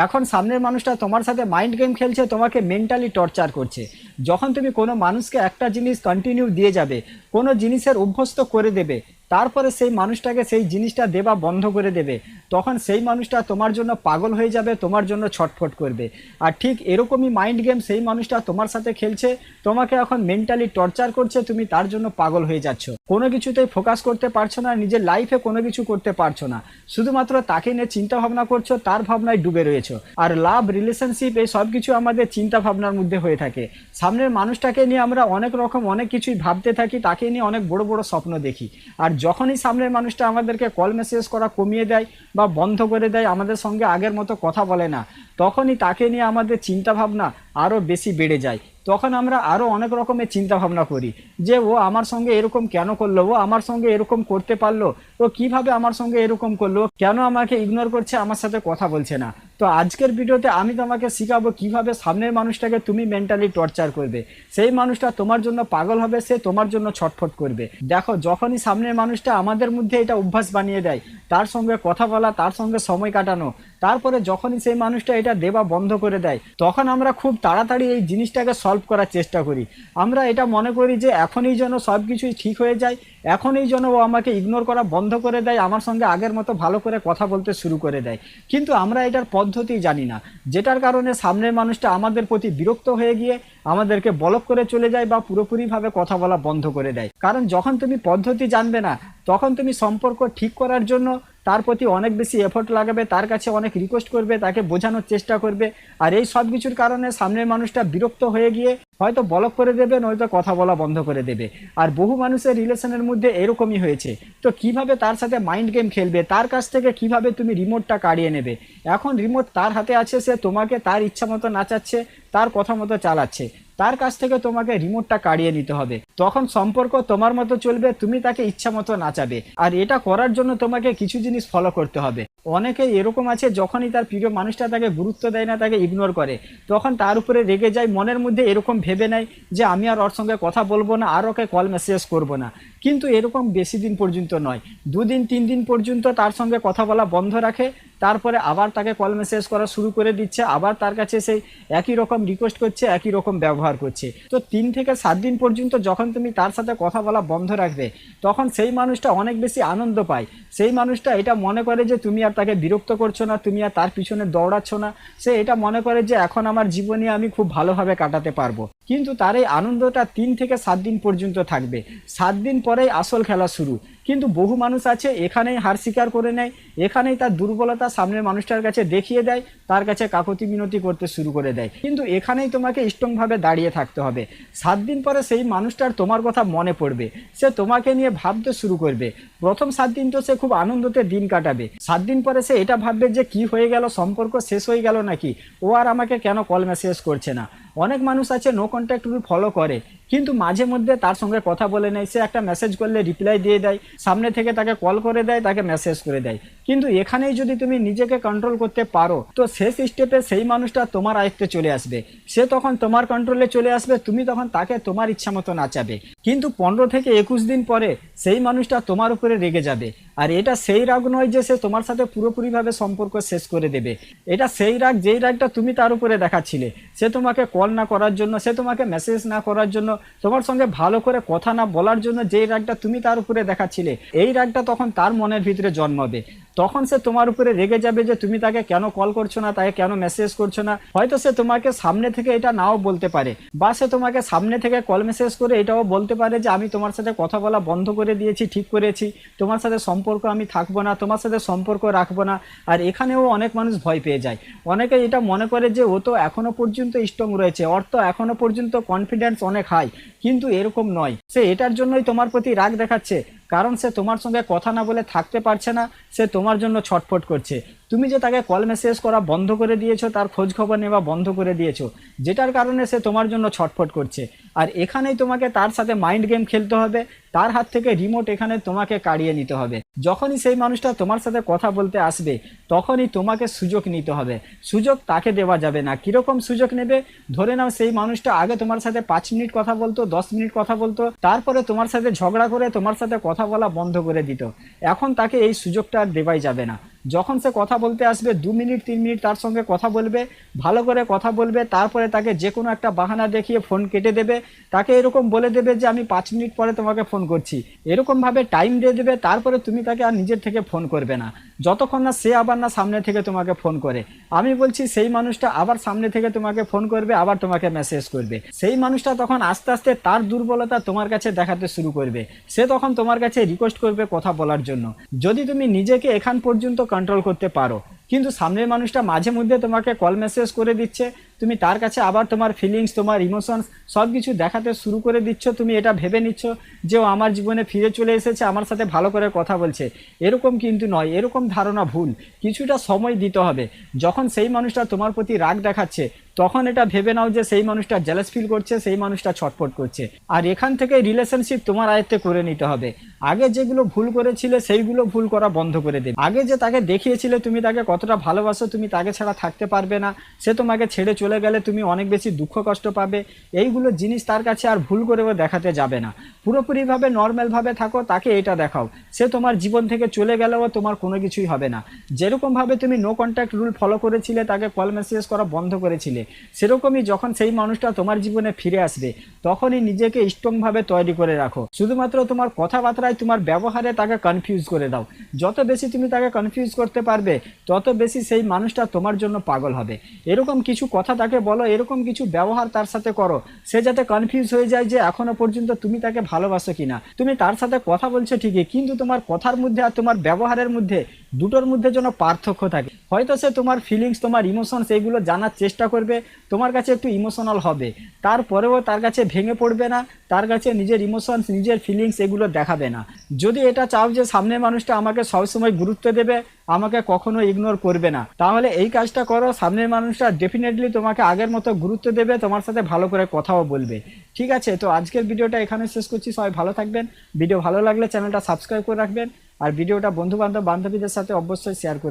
এখন সামনের মানুষটা তোমার সাথে মাইন্ড গেম খেলছে, তোমাকে মেন্টালি টর্চার করছে। যখন তুমি কোনো মানুষকে একটা জিনিস কন্টিনিউ দিয়ে যাবে, কোনো জিনিসের অভ্যস্ত করে দেবে, তারপরে সেই মানুষটাকে সেই জিনিসটা দেওয়া বন্ধ করে দেবে, তখন সেই মানুষটা তোমার জন্য পাগল হয়ে যাবে, তোমার জন্য ছটফট করবে। আর ঠিক এরকমই মাইন্ড গেম সেই মানুষটা তোমার সাথে খেলছে, তোমাকে এখন মেন্টালি টর্চার করছে, তুমি তার জন্য পাগল হয়ে যাচ্ছ, কোনো কিছুতেই ফোকাস করতে পারছো না, নিজের লাইফে কোনো কিছু করতে পারছো না, শুধুমাত্র তাকে নিয়ে চিন্তা ভাবনা করছো, তার ভাবনায় ডুবে রয়েছো। আর লাভ, রিলেশনশিপ, এই সব কিছু আমাদের চিন্তা ভাবনার মধ্যে হয়ে থাকে। সামনের মানুষটাকে নিয়ে আমরা অনেক রকম অনেক কিছুই ভাবতে থাকি, তাকে নিয়ে অনেক বড় বড় স্বপ্ন দেখি। আর যখনই সামনের মানুষটা আমাদেরকে কল মেসেজ করা কমিয়ে দেয় বা বন্ধ করে দেয়, আমাদের সঙ্গে আগের মতো কথা বলে না, তখনই তাকে নিয়ে আমাদের চিন্তা ভাবনা আরও বেশি বেড়ে যায়। তখন আমরা আরও অনেক রকমের চিন্তা ভাবনা করি যে ও আমার সঙ্গে এরকম কেন করলো, ও আমার সঙ্গে এরকম করতে পারলো, ও কিভাবে আমার সঙ্গে এরকম করলো, কেন আমাকে ইগনোর করছে, আমার সাথে কথা বলছে না। তো আজকের ভিডিওতে আমি তোমাকে শিখাবো কিভাবে সামনের মানুষটাকে তুমি মেন্টালি টর্চার করবে, সেই মানুষটা তোমার জন্য পাগল হবে, সে তোমার জন্য ছটফট করবে। দেখো, যখনই সামনের মানুষটা আমাদের মধ্যে এটা অভ্যাস বানিয়ে দেয়, তার সঙ্গে কথা বলা, তার সঙ্গে সময় কাটানো, তারপরে যখনই সেই মানুষটা এটা দেওয়া বন্ধ করে দেয়, তখন আমরা খুব তাড়াতাড়ি এই জিনিসটাকে সলভ করার চেষ্টা করি। আমরা এটা মনে করি যে এখনই যেন সব কিছুই ঠিক হয়ে যায়, এখনই যেন ও আমাকে ইগনোর করা বন্ধ করে দেয়, আমার সঙ্গে আগের মতো ভালো করে কথা বলতে শুরু করে দেয়। কিন্তু আমরা এটার পদ্ধতি জানি না, যেটার কারণে সামনের মানুষটা আমাদের প্রতি বিরক্ত হয়ে গিয়ে আমাদেরকে ব্লক করে চলে যায় বা পুরোপুরিভাবে কথা বলা বন্ধ করে দেয়। কারণ যখন তুমি পদ্ধতি জানবে না, তখন তুমি সম্পর্ক ঠিক করার জন্য তার প্রতি অনেক বেশি এফোর্ট লাগাবে, তার কাছে অনেক রিকোয়েস্ট করবে, তাকে বোঝানোর চেষ্টা করবে। আর এই সব কিছুর কারণে সামনের মানুষটা বিরক্ত হয়ে গিয়ে হয়তো ব্লক করে দেবে, নয়তো কথা বলা বন্ধ করে দেবে। আর বহু মানুষের রিলেশনের মধ্যে এরকমই হয়েছে। তো কিভাবে তার সাথে মাইন্ড গেম খেলবে, তার কাছ থেকে কিভাবে তুমি রিমোটটা কাড়িয়ে নেবে। এখন রিমোট তার হাতে আছে, সে তোমাকে তার ইচ্ছা মতো নাচাচ্ছে, তার কথা মতো চালাচ্ছে, তার কাছ থেকে তোমাকে রিমোটটা কাড়িয়ে নিতে হবে। তখন সম্পর্ক তোমার মতো চলবে, তুমি তাকে ইচ্ছা মতো নাচাবে। আর এটা করার জন্য তোমাকে কিছু জিনিস ফলো করতে হবে। অনেকেই এরকম আছে, যখনই তার প্রিয় মানুষটা তাকে গুরুত্ব দেয় না, তাকে ইগনোর করে, তখন তার উপরে রেগে যায়, মনের মধ্যে এরকম ভেবে নেয় যে আমি আর ওর সঙ্গে কথা বলবো না, আর ওকে কল মেসেজ করবো না। কিন্তু এরকম বেশি দিন পর্যন্ত নয়, 2 দিন 3 দিন পর্যন্ত তার সঙ্গে কথা বলা বন্ধ রাখে, তারপরে আবার তাকে কল মেসেজ করা শুরু করে দিচ্ছে, আবার তার কাছে সেই একই রকম রিকোয়েস্ট করছে, একই রকম ব্যবহার করছে। তো 3 থেকে 7 দিন পর্যন্ত যখন তুমি তার সাথে কথা বলা বন্ধ রাখবে, তখন সেই মানুষটা অনেক বেশি আনন্দ পায়। সেই মানুষটা এটা মনে করে যে তুমি আর তাকে বিরক্ত করছো না, তুমি আর তার পিছনে দৌড়াচ্ছ না, সে এটা মনে করে যে এখন আমার জীবনে আমি খুব ভালোভাবে কাটাতে পারবো। কিন্তু তার এই আনন্দটা 3 থেকে 7 দিন পর্যন্ত থাকবে, 7 দিন পরেই আসল খেলা শুরু। কিন্তু বহু মানুষ আছে এখানেই হার স্বীকার করে নেয়, এখানেই তার দুর্বলতা সামনের মানুষটার কাছে দেখিয়ে দেয়, তার কাছে কাকুতি মিনতি করতে শুরু করে দেয়। কিন্তু এখানেই তোমাকে স্ট্রংভাবে দাঁড়িয়ে থাকতে হবে। 7 দিন পরে সেই মানুষটার তোমার কথা মনে পড়বে, সে তোমাকে নিয়ে ভাবতে শুরু করবে। প্রথম 7 দিন তো সে খুব আনন্দতে দিন কাটাবে, 7 দিন পরে সে এটা ভাববে যে কি হয়ে গেল, সম্পর্ক শেষ হয়ে গেল নাকি, ও আর আমাকে কেন কল মেসেজ করছে না। অনেক মানুষ আছে নো কন্ট্যাক্ট রুল ফলো করে, কিন্তু মাঝে মধ্যে তার সঙ্গে কথা বলে নেয়, সে একটা মেসেজ করলে রিপ্লাই দিয়ে দেয়, সামনে থেকে তাকে কল করে দেয়, তাকে মেসেজ করে দেয়। কিন্তু এখানেই যদি তুমি নিজেকে কন্ট্রোল করতে পারো, তো শেষ স্টেপে সেই মানুষটা তোমার আয়ত্তে চলে আসবে, সে তখন তোমার কন্ট্রোলে চলে আসবে, তুমি তখন তাকে তোমার ইচ্ছা মতো নাচাবে। কিন্তু 15 থেকে 21 দিন পরে সেই মানুষটা তোমার উপরে রেগে যাবে। আর এটা সেই রাগ নয় যে সে তোমার সাথে পুরোপুরিভাবে সম্পর্ক শেষ করে দেবে, এটা সেই রাগ যেই রাগটা তুমি তার উপরে দেখাচ্ছিলে। সে তোমাকে কল না করার জন্য, সে তোমাকে মেসেজ না করার জন্য, তোমার সঙ্গে ভালো করে কথা না বলার জন্য যেই রাগটা তুমি তার উপরে দেখাচ্ছিলে, এই রাগটা তখন তার মনের ভিতরে জন্মাবে। তখন সে তোমার উপরে রেগে যাবে যে তুমি তাকে কেন কল করছো না, তাকে কেন মেসেজ করছো না। হয়তো সে তোমাকে সামনে থেকে এটা নাও বলতে পারে, বা সে তোমাকে সামনে থেকে কল মেসেজ করে এটাও বলতে পারে যে আমি তোমার সাথে কথা বলা বন্ধ করে দিয়েছি, ঠিক করেছি, তোমার সাথে সম্পর্ক আমি থাকবো না, তোমার সাথে সম্পর্ক রাখবো না। আর এখানেও অনেক মানুষ ভয় পেয়ে যায়, অনেকে এটা মনে করে যে ও তো এখনো পর্যন্ত স্ট্রং রয়েছে, ওর তো এখনো পর্যন্ত কনফিডেন্স অনেক হাই। কিন্তু এরকম নয়, সে এটার জন্যই তোমার প্রতি রাগ দেখাচ্ছে, কারণ সে তোমার সঙ্গে কথা না বলে থাকতে পারছে না, সে তোমার জন্য ছটফট করছে। তুমি যে তাকে কল মেসেজ করা বন্ধ করে দিয়েছো, তার খোঁজ খবর নেওয়া বন্ধ করে দিয়েছো, যেটার কারণে সে তোমার জন্য ছটফট করছে। আর এখানেই তোমাকে তার সাথে মাইন্ড গেম খেলতে হবে, তার হাত থেকে রিমোট এখানে তোমাকে কাড়িয়ে নিতে হবে। যখনই সেই মানুষটা তোমার সাথে কথা বলতে আসবে, তখনই তোমাকে সুযোগ নিতে হবে, সুযোগ তাকে দেওয়া যাবে না। কিরকম সুযোগ নেবে, ধরে নাও সেই মানুষটা আগে তোমার সাথে 5 মিনিট কথা বলতো, 10 মিনিট কথা বলতো, তারপরে তোমার সাথে ঝগড়া করে তোমার সাথে কথা বলা বন্ধ করে দিত। এখন তাকে এই সুযোগটা আর দেওয়াই যাবে না। যখন সে কথা বলতে আসবে 2 মিনিট 3 মিনিট তার সঙ্গে কথা বলবে, ভালো করে কথা বলবে, তারপরে তাকে যে কোনো একটা বাহানা দেখিয়ে ফোন কেটে দেবে। তাকে এরকম বলে দেবে যে আমি 5 মিনিট পরে তোমাকে ফোন করছি, এরকমভাবে টাইম দিয়ে দেবে। তারপরে তুমি তাকে আর নিজের থেকে ফোন করবে না, যতক্ষণ না সে আবার না সামনে থেকে তোমাকে ফোন করে। আমি বলছি সেই মানুষটা আবার সামনে থেকে তোমাকে ফোন করবে, আবার তোমাকে মেসেজ করবে। সেই মানুষটা তখন আস্তে আস্তে তার দুর্বলতা তোমার কাছে দেখাতে শুরু করবে। সে তখন তোমার কাছে রিকোয়েস্ট করবে কথা বলার জন্য। যদি তুমি নিজেকে এখান পর্যন্ত কন্ট্রোল করতে পারো, কিন্তু সামনের মানুষটা মাঝে মধ্যে তোমাকে কল মেসেজ করে দিচ্ছে, তুমি তার কাছে আবার তোমার ফিলিংস, তোমার ইমোশনস সব কিছু দেখাতে শুরু করে দিচ্ছ, তুমি এটা ভেবে নিচ্ছ যে ও আমার জীবনে ফিরে চলে এসেছে, আমার সাথে ভালো করে কথা বলছে। এরকম কিন্তু নয়, এরকম ধারণা ভুল। কিছুটা সময় দিতে হবে। যখন সেই মানুষটা তোমার প্রতি রাগ দেখাচ্ছে, তখন এটা ভেবে নাও যে সেই মানুষটা জেলাস ফিল করছে, সেই মানুষটা ছটফট করছে। আর এখান থেকে রিলেশনশিপ তোমার আয়ত্তে করে নিতে হবে। আগে যেগুলো ভুল করেছিলে সেইগুলো ভুল করা বন্ধ করে দেবে। আগে যে তাকে দেখিয়েছিলে তুমি তাকে কতটা ভালোবাসো, তুমি তাকে ছাড়া থাকতে পারবে না, সে তোমাকে ছেড়ে চলে গেলে তুমি অনেক বেশি দুঃখ কষ্ট পাবে, এইগুলো জিনিস তার কাছে আর ভুল করেও দেখাতে যাবে না। পুরোপুরিভাবে নর্মালভাবে থাকো, তাকে এটা দেখাও সে তোমার জীবন থেকে চলে গেলেও তোমার কোনো কিছুই হবে না। যেরকমভাবে তুমি নো কন্ট্যাক্ট রুল ফলো করেছিলে, তাকে কল মেসেজ করা বন্ধ করেছিলে, সেরকমই যখন সেই মানুষটা তোমার জীবনে ফিরে আসবে, তখনই নিজেকে স্ট্রংভাবে তৈরি করে রাখো। শুধুমাত্র তোমার কথাবার্তায়, তোমার ব্যবহারে তাকে কনফিউজ করে দাও। যত বেশি তুমি তাকে কনফিউজ করতে পারবে, তত বেশি সেই মানুষটা তোমার জন্য পাগল হবে। এরকম কিছু কথা তাকে বলো, এরকম কিছু ব্যবহার তার সাথে করো, সে যাতে কনফিউজ হয়ে যায় যে এখনো পর্যন্ত তুমি তাকে ভালোবাসো কিনা। তুমি তার সাথে কথা বলছো ঠিকই, কিন্তু তোমার কথার মধ্যে আর তোমার ব্যবহারের মধ্যে, দুটোর মধ্যে যেন পার্থক্য থাকে। হয়তো সে তোমার ফিলিংস, তোমার ইমোশনস এগুলো জানার চেষ্টা করবে, তোমার কাছে একটু ইমোশনাল হবে, তারপরেও তার কাছে ভেঙে পড়বে না, তার কাছে নিজের ইমোশনস, নিজের ফিলিংস এগুলো দেখাবে না। যদি এটা চাও যে সামনের মানুষটা আমাকে সবসময় গুরুত্ব দেবে, আমাকে কখনো ইগনোর করবে না, তাহলে এই কাজটা করো। সামনের মানুষটা ডেফিনেটলি তোমাকে আগের মতো গুরুত্ব দেবে, তোমার সাথে ভালো করে কথাও বলবে। ঠিক আছে, তো আজকের ভিডিওটা এখানে শেষ করছি। সবাই ভালো থাকবেন। ভিডিও ভালো লাগলে চ্যানেলটা সাবস্ক্রাইব করে রাখবেন, আর ভিডিওটা বন্ধু বান্ধবীদের সাথে অবশ্যই শেয়ার করে